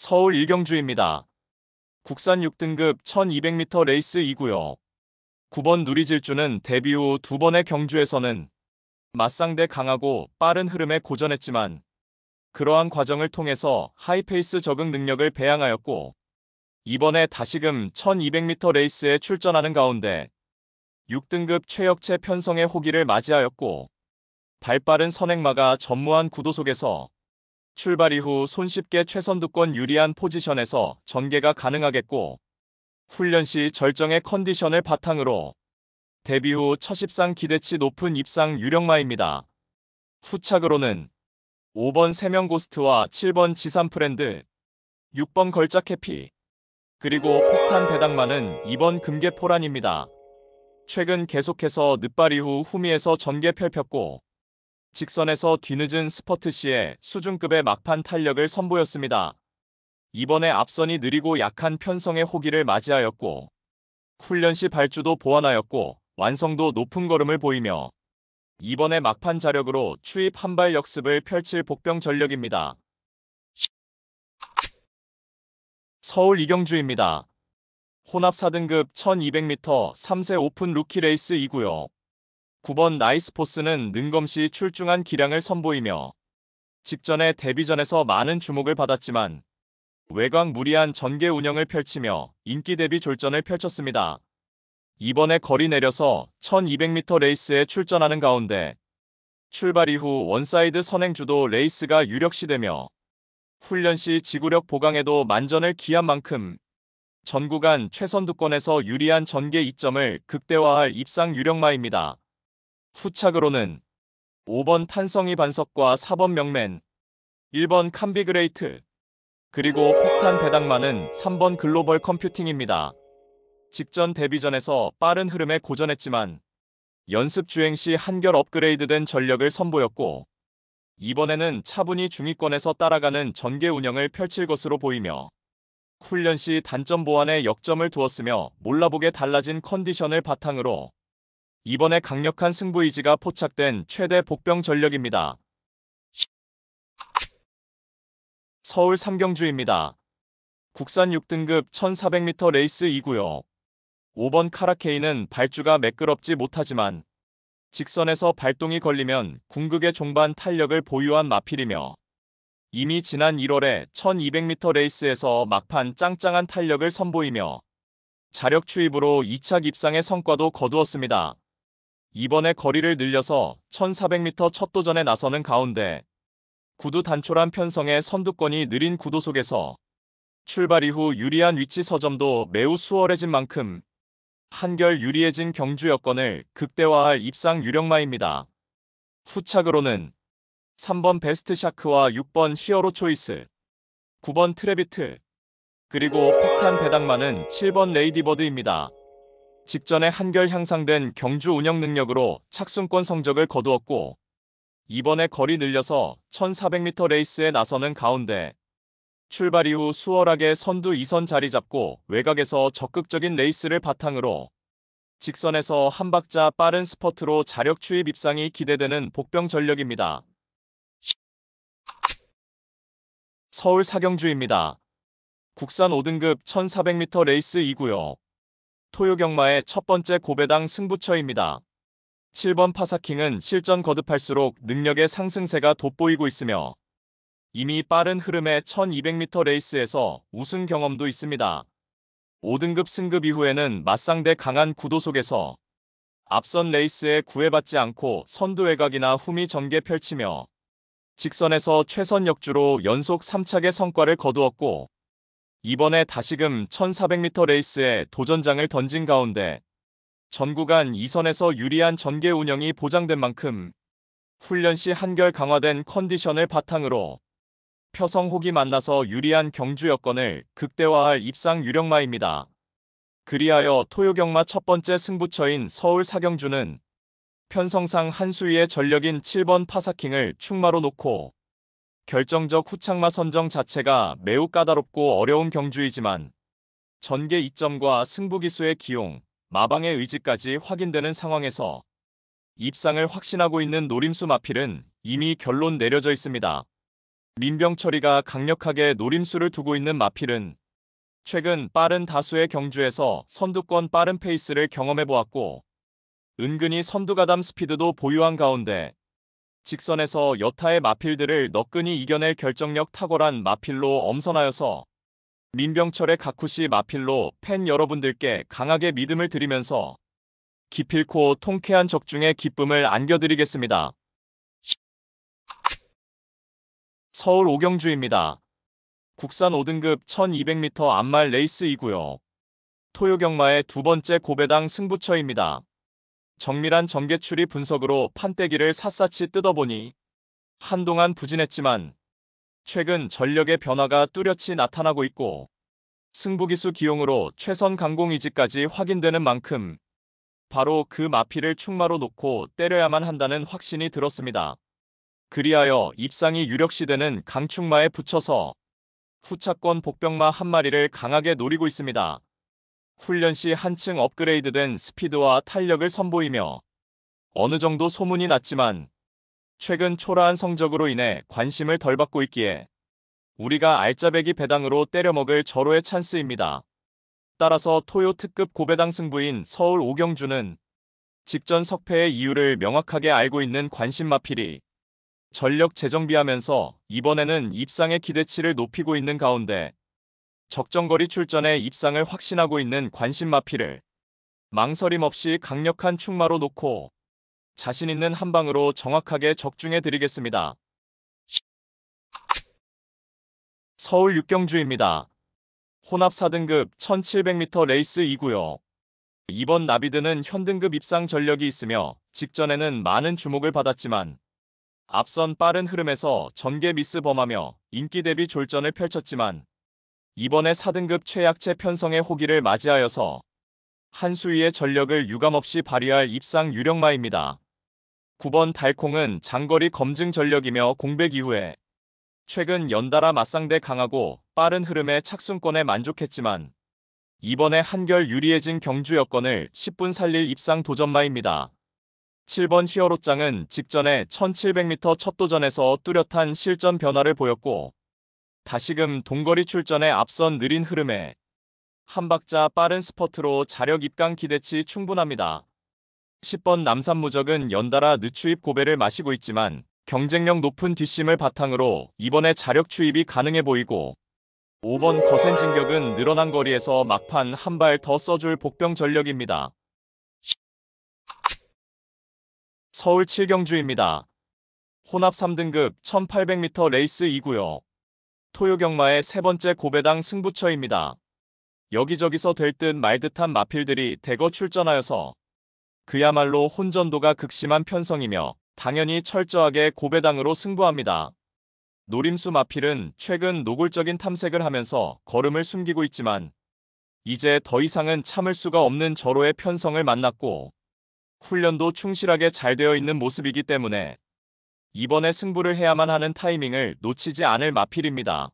서울 일경주입니다. 국산 6등급 1200m 레이스 2구요. 9번 누리질주는 데뷔 후 2번의 경주에서는 맞상대 강하고 빠른 흐름에 고전했지만 그러한 과정을 통해서 하이페이스 적응 능력을 배양하였고 이번에 다시금 1200m 레이스에 출전하는 가운데 6등급 최역체 편성의 호기를 맞이하였고 발빠른 선행마가 전무한 구도 속에서 출발 이후 손쉽게 최선두권 유리한 포지션에서 전개가 가능하겠고 훈련 시 절정의 컨디션을 바탕으로 데뷔 후 첫 입상 기대치 높은 입상 유력마입니다. 후착으로는 5번 세명고스트와 7번 지산프렌드, 6번 걸작해피, 그리고 폭탄 배당마는 2번 금계포란입니다. 최근 계속해서 늦발 이후 후미에서 전개 펼폈고 직선에서 뒤늦은 스퍼트 시에 수준급의 막판 탄력을 선보였습니다. 이번에 앞선이 느리고 약한 편성의 호기를 맞이하였고 훈련 시 발주도 보완하였고 완성도 높은 걸음을 보이며 이번에 막판 자력으로 추입 한발 역습을 펼칠 복병 전력입니다. 서울 이경주입니다. 혼합 4등급 1200m 3세 오픈 루키 레이스 2구요. 9번 나이스포스는 능검시 출중한 기량을 선보이며 직전에 데뷔전에서 많은 주목을 받았지만 외곽 무리한 전개 운영을 펼치며 인기 대비 졸전을 펼쳤습니다. 이번에 거리 내려서 1200m 레이스에 출전하는 가운데 출발 이후 원사이드 선행주도 레이스가 유력시되며 훈련 시 지구력 보강에도 만전을 기한 만큼 전 구간 최선두권에서 유리한 전개 이점을 극대화할 입상 유력마입니다. 후착으로는 5번 탄성이 반석과 4번 명맨, 1번 캄비그레이트, 그리고 폭탄 배당마는 3번 글로벌 컴퓨팅입니다. 직전 데뷔전에서 빠른 흐름에 고전했지만 연습 주행 시 한결 업그레이드된 전력을 선보였고 이번에는 차분히 중위권에서 따라가는 전개 운영을 펼칠 것으로 보이며 훈련 시 단점 보완에 역점을 두었으며 몰라보게 달라진 컨디션을 바탕으로 이번에 강력한 승부 의지가 포착된 최대 복병 전력입니다. 서울 삼경주입니다. 국산 6등급 1400m 레이스 2구요. 5번 카라케이는 발주가 매끄럽지 못하지만 직선에서 발동이 걸리면 궁극의 종반 탄력을 보유한 마필이며 이미 지난 1월에 1200m 레이스에서 막판 짱짱한 탄력을 선보이며 자력 추입으로 2착 입상의 성과도 거두었습니다. 이번에 거리를 늘려서 1400m 첫 도전에 나서는 가운데 구두 단촐한 편성의 선두권이 느린 구도 속에서 출발 이후 유리한 위치 서점도 매우 수월해진 만큼 한결 유리해진 경주 여건을 극대화할 입상 유력마입니다. 후착으로는 3번 베스트 샤크와 6번 히어로 초이스, 9번 트레비트, 그리고 폭탄 배당마는 7번 레이디버드입니다. 직전에 한결 향상된 경주 운영 능력으로 착순권 성적을 거두었고 이번에 거리 늘려서 1400m 레이스에 나서는 가운데 출발 이후 수월하게 선두 2선 자리 잡고 외곽에서 적극적인 레이스를 바탕으로 직선에서 한 박자 빠른 스퍼트로 자력 추입 입상이 기대되는 복병 전력입니다. 서울 사경주입니다. 국산 5등급 1400m 레이스 2구요. 토요경마의 첫 번째 고배당 승부처입니다. 7번 파사킹은 실전 거듭할수록 능력의 상승세가 돋보이고 있으며 이미 빠른 흐름의 1200m 레이스에서 우승 경험도 있습니다. 5등급 승급 이후에는 맞상대 강한 구도 속에서 앞선 레이스에 구애받지 않고 선두 외곽이나 후미 전개 펼치며 직선에서 최선 역주로 연속 3착의 성과를 거두었고 이번에 다시금 1400m 레이스에 도전장을 던진 가운데 전 구간 2선에서 유리한 전개 운영이 보장된 만큼 훈련 시 한결 강화된 컨디션을 바탕으로 표성혹이 만나서 유리한 경주 여건을 극대화할 입상 유력마입니다. 그리하여 토요경마 첫 번째 승부처인 서울 사경주는 편성상 한 수위의 전력인 7번 파사킹을 축마로 놓고 결정적 후착마 선정 자체가 매우 까다롭고 어려운 경주이지만 전개 이점과 승부기수의 기용, 마방의 의지까지 확인되는 상황에서 입상을 확신하고 있는 노림수 마필은 이미 결론 내려져 있습니다. 민병철이가 강력하게 노림수를 두고 있는 마필은 최근 빠른 다수의 경주에서 선두권 빠른 페이스를 경험해보았고 은근히 선두가담 스피드도 보유한 가운데 직선에서 여타의 마필들을 너끈히 이겨낼 결정력 탁월한 마필로 엄선하여서 민병철의 가쿠시 마필로 팬 여러분들께 강하게 믿음을 드리면서 기필코 통쾌한 적중의 기쁨을 안겨드리겠습니다. 서울 오경주입니다. 국산 5등급 1200m 암말 레이스이고요. 토요경마의 두 번째 고배당 승부처입니다. 정밀한 전개추리 분석으로 판때기를 샅샅이 뜯어보니 한동안 부진했지만 최근 전력의 변화가 뚜렷이 나타나고 있고 승부기수 기용으로 최선 강공이지까지 확인되는 만큼 바로 그 마필을 충마로 놓고 때려야만 한다는 확신이 들었습니다. 그리하여 입상이 유력시되는 강충마에 붙여서 후차권 복병마 한 마리를 강하게 노리고 있습니다. 훈련 시 한층 업그레이드된 스피드와 탄력을 선보이며 어느 정도 소문이 났지만 최근 초라한 성적으로 인해 관심을 덜 받고 있기에 우리가 알짜배기 배당으로 때려먹을 절호의 찬스입니다. 따라서 토요 특급 고배당 승부인 서울 오경주는 직전 석패의 이유를 명확하게 알고 있는 관심마필이 전력 재정비하면서 이번에는 입상의 기대치를 높이고 있는 가운데 적정거리 출전에 입상을 확신하고 있는 관심마필을 망설임 없이 강력한 충마로 놓고 자신 있는 한 방으로 정확하게 적중해 드리겠습니다. 서울 육경주입니다. 혼합 4등급 1700m 레이스이고요. 이번 나비드는 현등급 입상 전력이 있으며 직전에는 많은 주목을 받았지만 앞선 빠른 흐름에서 전개 미스 범하며 인기 대비 졸전을 펼쳤지만 이번에 4등급 최약체 편성의 호기를 맞이하여서 한 수위의 전력을 유감없이 발휘할 입상 유력마입니다. 9번 달콩은 장거리 검증 전력이며 공백 이후에 최근 연달아 맞상대 강하고 빠른 흐름의 착순권에 만족했지만 이번에 한결 유리해진 경주 여건을 10분 살릴 입상 도전마입니다. 7번 히어로짱은 직전에 1700m 첫 도전에서 뚜렷한 실전 변화를 보였고 다시금 동거리 출전에 앞선 느린 흐름에 한 박자 빠른 스퍼트로 자력 입강 기대치 충분합니다. 10번 남산무적은 연달아 늦추입 고배를 마시고 있지만 경쟁력 높은 뒷심을 바탕으로 이번에 자력 추입이 가능해 보이고 5번 거센진격은 늘어난 거리에서 막판 한 발 더 써줄 복병 전력입니다. 서울 7경주입니다. 혼합 3등급 1800m 레이스이고요. 토요경마의 세 번째 고배당 승부처입니다. 여기저기서 될 듯 말 듯한 마필들이 대거 출전하여서 그야말로 혼전도가 극심한 편성이며 당연히 철저하게 고배당으로 승부합니다. 노림수 마필은 최근 노골적인 탐색을 하면서 걸음을 숨기고 있지만 이제 더 이상은 참을 수가 없는 절호의 편성을 만났고 훈련도 충실하게 잘 되어 있는 모습이기 때문에 이번에 승부를 해야만 하는 타이밍을 놓치지 않을 마필입니다.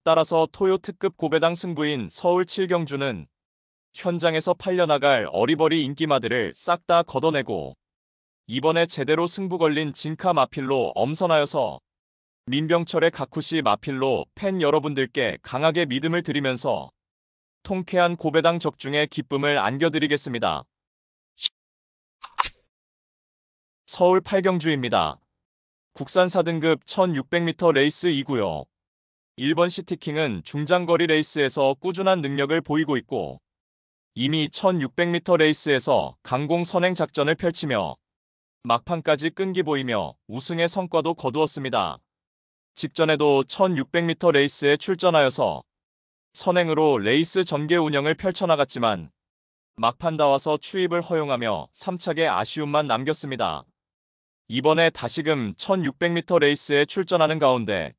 따라서 토요 특급 고배당 승부인 서울 7경주는 현장에서 팔려나갈 어리버리 인기마들을 싹 다 걷어내고 이번에 제대로 승부 걸린 진카 마필로 엄선하여서 민병철의 가쿠시 마필로 팬 여러분들께 강하게 믿음을 드리면서 통쾌한 고배당 적중의 기쁨을 안겨드리겠습니다. 서울 8경주입니다. 국산 4등급 1600m 레이스이고요. 1번 시티킹은 중장거리 레이스에서 꾸준한 능력을 보이고 있고 이미 1600m 레이스에서 강공 선행 작전을 펼치며 막판까지 끈기 보이며 우승의 성과도 거두었습니다. 직전에도 1600m 레이스에 출전하여서 선행으로 레이스 전개 운영을 펼쳐나갔지만 막판 다와서 추입을 허용하며 3착의 아쉬움만 남겼습니다. 이번에 다시금 1600m 레이스에 출전하는 가운데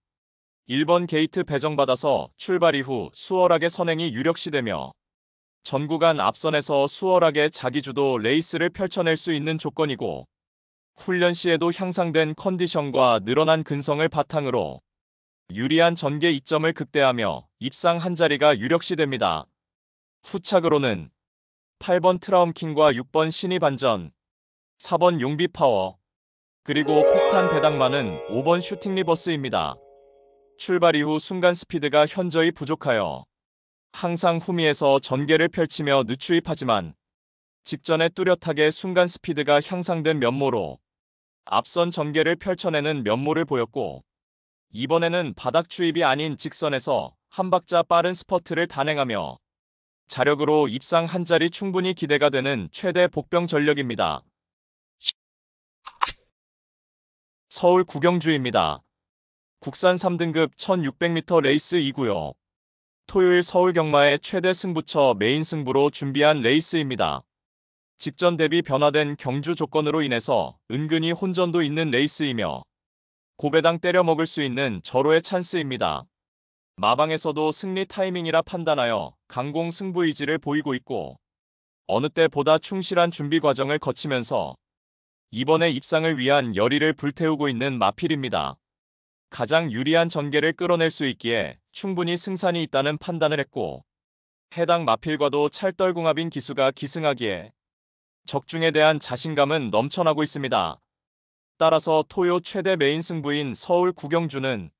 1번 게이트 배정받아서 출발 이후 수월하게 선행이 유력시되며 전 구간 앞선에서 수월하게 자기주도 레이스를 펼쳐낼 수 있는 조건이고 훈련 시에도 향상된 컨디션과 늘어난 근성을 바탕으로 유리한 전개 이점을 극대화하며 입상 한 자리가 유력시됩니다. 후착으로는 8번 트라움킹과 6번 신이 반전, 4번 용비 파워, 그리고 폭탄 배당마는 5번 슈팅 리버스입니다. 출발 이후 순간 스피드가 현저히 부족하여 항상 후미에서 전개를 펼치며 늦추입하지만 직전에 뚜렷하게 순간 스피드가 향상된 면모로 앞선 전개를 펼쳐내는 면모를 보였고 이번에는 바닥 추입이 아닌 직선에서 한 박자 빠른 스퍼트를 단행하며 자력으로 입상 한 자리 충분히 기대가 되는 최대 복병 전력입니다. 서울 구경주입니다. 국산 3등급 1600m 레이스 2구요. 토요일 서울 경마의 최대 승부처 메인 승부로 준비한 레이스입니다. 직전 대비 변화된 경주 조건으로 인해서 은근히 혼전도 있는 레이스이며 고배당 때려 먹을 수 있는 절호의 찬스입니다. 마방에서도 승리 타이밍이라 판단하여 강공 승부 의지를 보이고 있고 어느 때보다 충실한 준비 과정을 거치면서 이번에 입상을 위한 열의를 불태우고 있는 마필입니다. 가장 유리한 전개를 끌어낼 수 있기에 충분히 승산이 있다는 판단을 했고 해당 마필과도 찰떨궁합인 기수가 기승하기에 적중에 대한 자신감은 넘쳐나고 있습니다. 따라서 토요 최대 메인 승부인 서울 구경주는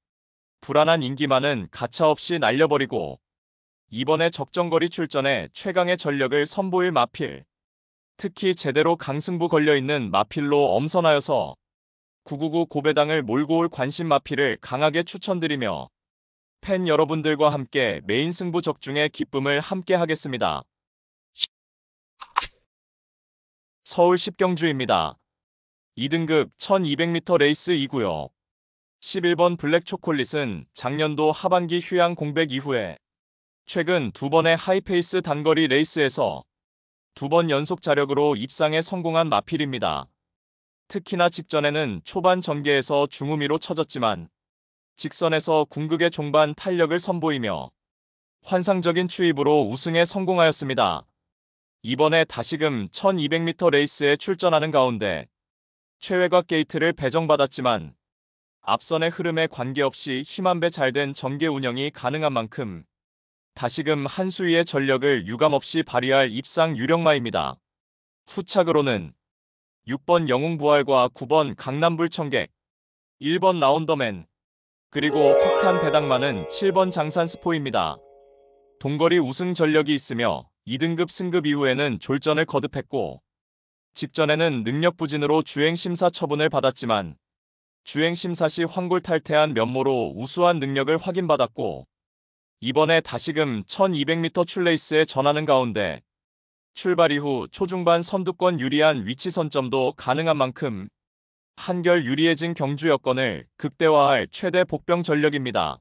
불안한 인기만은 가차없이 날려버리고 이번에 적정거리 출전에 최강의 전력을 선보일 마필, 특히 제대로 강승부 걸려있는 마필로 엄선하여서 999 고배당을 몰고 올 관심 마필을 강하게 추천드리며 팬 여러분들과 함께 메인 승부 적중의 기쁨을 함께 하겠습니다. 서울 10경주입니다. 2등급 1200m 레이스 2구요. 11번 블랙 초콜릿은 작년도 하반기 휴양 공백 이후에 최근 2번의 하이페이스 단거리 레이스에서 2번 연속 자력으로 입상에 성공한 마필입니다. 특히나 직전에는 초반 전개에서 중후미로 쳐졌지만 직선에서 궁극의 종반 탄력을 선보이며 환상적인 추입으로 우승에 성공하였습니다. 이번에 다시금 1200m 레이스에 출전하는 가운데 최외곽 게이트를 배정받았지만 앞선의 흐름에 관계없이 힘한배 잘된 전개 운영이 가능한 만큼 다시금 한 수위의 전력을 유감없이 발휘할 입상 유력마입니다. 후착으로는 6번 영웅부활과 9번 강남불청객, 1번 라운더맨, 그리고 폭탄 배당만은 7번 장산스포입니다. 동거리 우승 전력이 있으며 2등급 승급 이후에는 졸전을 거듭했고 직전에는 능력 부진으로 주행심사 처분을 받았지만 주행심사 시 황골 탈퇴한 면모로 우수한 능력을 확인받았고 이번에 다시금 1200m 출레이스에 전하는 가운데 출발 이후 초중반 선두권 유리한 위치 선점도 가능한 만큼 한결 유리해진 경주 여건을 극대화할 최대 복병 전력입니다.